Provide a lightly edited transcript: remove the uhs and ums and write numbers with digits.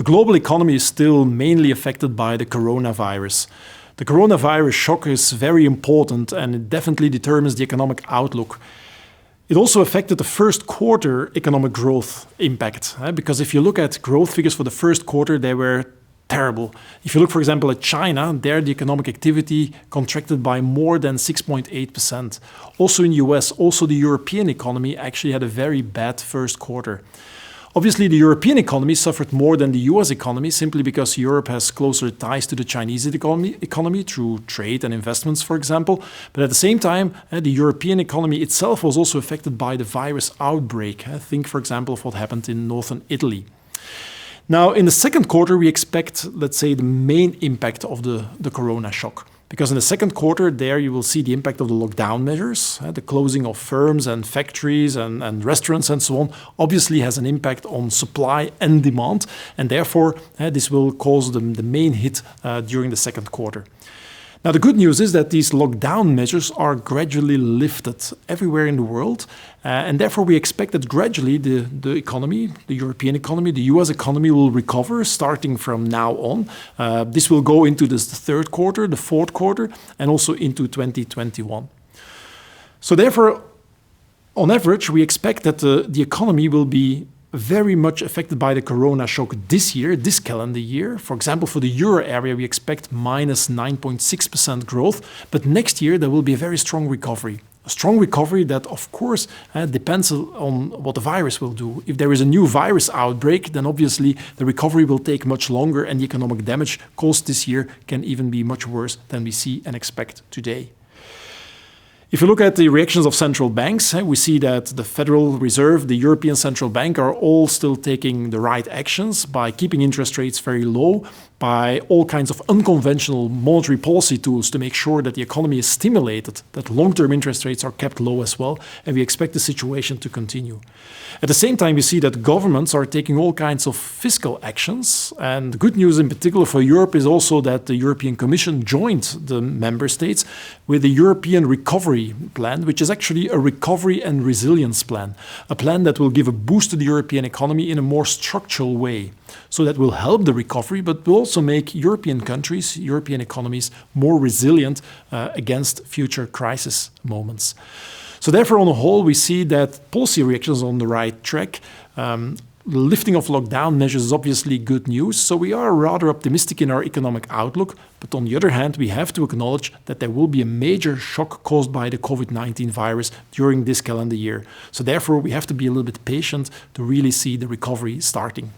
global economy is still mainly affected by the coronavirus. The coronavirus shock is very important and it definitely determines the economic outlook. It also affected the first quarter economic growth impact, because if you look at growth figures for the first quarter, they were terrible. If you look, for example, at China, there the economic activity contracted by more than 6.8%. Also in the US, also the European economy actually had a very bad first quarter. Obviously, the European economy suffered more than the US economy simply because Europe has closer ties to the Chinese economy through trade and investments, for example. But at the same time, the European economy itself was also affected by the virus outbreak. Think, for example, of what happened in northern Italy. Now, in the second quarter, we expect, let's say, the main impact of the corona shock. Because in the second quarter, there you will see the impact of the lockdown measures. The closing of firms and factories and restaurants and so on obviously has an impact on supply and demand. And therefore, this will cause the main hit during the second quarter. Now, the good news is that these lockdown measures are gradually lifted everywhere in the world. And therefore, we expect that gradually the economy, the European economy, the US economy will recover starting from now on. This will go into the third quarter, the fourth quarter, and also into 2021. So therefore, on average, we expect that the economy will be very much affected by the corona shock this year, this calendar year. For example, for the euro area, we expect minus 9.6% growth. But next year, there will be a very strong recovery. A strong recovery that, of course, depends on what the virus will do. If there is a new virus outbreak, then obviously the recovery will take much longer and the economic damage caused this year can even be much worse than we see and expect today. If you look at the reactions of central banks, we see that the Federal Reserve, the European Central Bank are all still taking the right actions by keeping interest rates very low, by all kinds of unconventional monetary policy tools to make sure that the economy is stimulated, that long-term interest rates are kept low as well, and we expect the situation to continue. At the same time, we see that governments are taking all kinds of fiscal actions, and the good news in particular for Europe is also that the European Commission joined the member states with the European Recovery Plan, which is actually a recovery and resilience plan, a plan that will give a boost to the European economy in a more structural way. So that will help the recovery, but will also make European countries, European economies more resilient against future crisis moments. So therefore, on the whole, we see that policy reactions are on the right track. The lifting of lockdown measures is obviously good news, so we are rather optimistic in our economic outlook. But on the other hand, we have to acknowledge that there will be a major shock caused by the COVID-19 virus during this calendar year. So therefore, we have to be a little bit patient to really see the recovery starting.